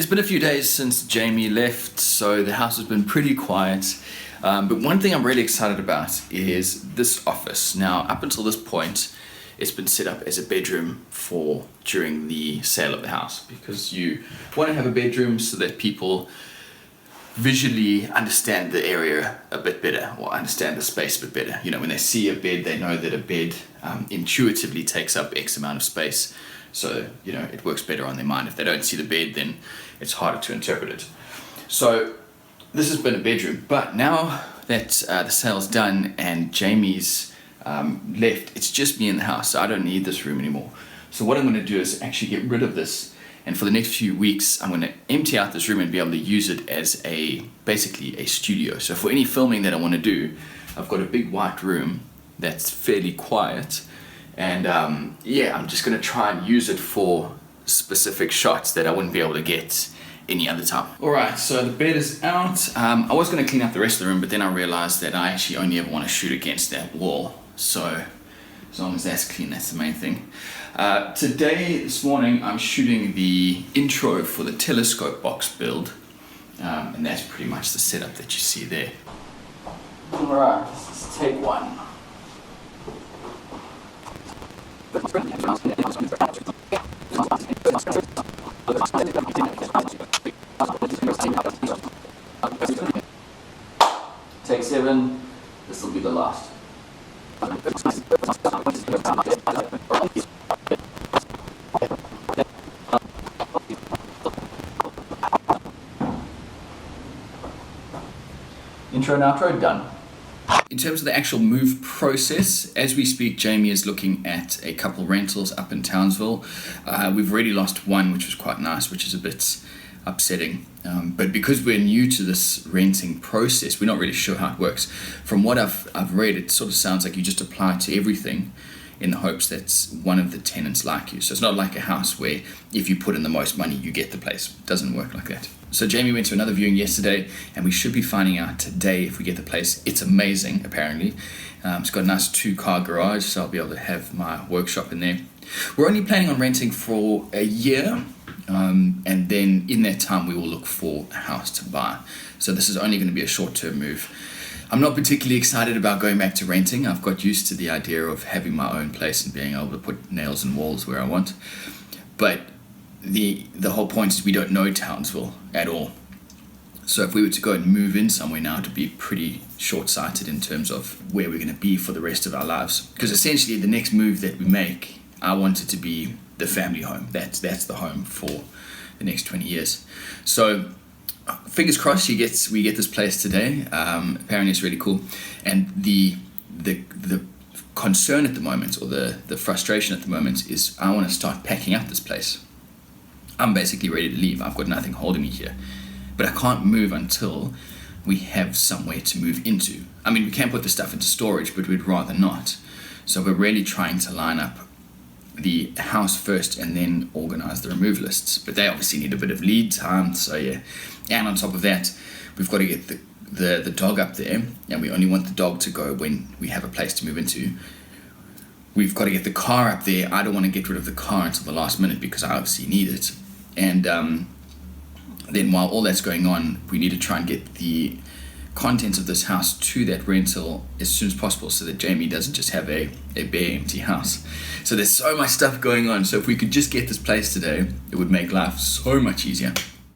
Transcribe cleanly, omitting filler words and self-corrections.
It's been a few days since Jamie left, so the house has been pretty quiet. But one thing I'm really excited about is this office. Now, up until this point, it's been set up as a bedroom for during the sale of the house, because you want to have a bedroom so that people visually understand the area a bit better, or understand the space a bit better. You know, when they see a bed, they know that a bed intuitively takes up X amount of space. So, you know, it works better on their mind. If they don't see the bed, then it's harder to interpret it. So this has been a bedroom, but now that the sale's done and Jamie's left, it's just me in the house, so I don't need this room anymore. So what I'm going to do is actually get rid of this, and for the next few weeks I'm going to empty out this room and be able to use it as basically a studio. So for any filming that I want to do, I've got a big white room that's fairly quiet, and yeah, I'm just going to try and use it for specific shots that I wouldn't be able to get any other time. Alright, so the bed is out. I was going to clean up the rest of the room, but then I realized that I actually only ever want to shoot against that wall. So as long as that's clean, that's the main thing. This morning, I'm shooting the intro for the telescope box build, and that's pretty much the setup that you see there. Alright, let's take one. Take 7, this will be the last. Intro and outro done. In terms of the actual move process, as we speak, Jamie is looking at a couple rentals up in Townsville. We've already lost one, which was quite nice, which is a bit upsetting. But because we're new to this renting process, we're not really sure how it works. From what I've read, it sort of sounds like you just apply to everything in the hopes that one of the tenants like you. So it's not like a house where if you put in the most money, you get the place. It doesn't work like that. So Jamie went to another viewing yesterday, and we should be finding out today if we get the place. It's amazing, apparently. It's got a nice 2-car garage, so I'll be able to have my workshop in there. We're only planning on renting for a year, and then in that time we will look for a house to buy. So this is only going to be a short-term move. I'm not particularly excited about going back to renting. I've got used to the idea of having my own place and being able to put nails in walls where I want. But the whole point is we don't know Townsville at all. So if we were to go and move in somewhere now, to be pretty short-sighted in terms of where we're going to be for the rest of our lives. Because essentially the next move that we make, I want it to be the family home. That's the home for the next 20 years. So fingers crossed we get this place today. Apparently it's really cool. And the concern at the moment, or the frustration at the moment, is I want to start packing up this place. I'm basically ready to leave. I've got nothing holding me here. But I can't move until we have somewhere to move into. I mean, we can put the stuff into storage, but we'd rather not. So we're really trying to line up the house first and then organize the remove lists. But they obviously need a bit of lead time, so yeah. And on top of that, we've got to get the dog up there, and we only want the dog to go when we have a place to move into. We've got to get the car up there. I don't want to get rid of the car until the last minute because I obviously need it. And then while all that's going on, we need to try and get the contents of this house to that rental as soon as possible, so that Jamie doesn't just have a bare empty house. So there's so much stuff going on. So if we could just get this place today, it would make life so much easier.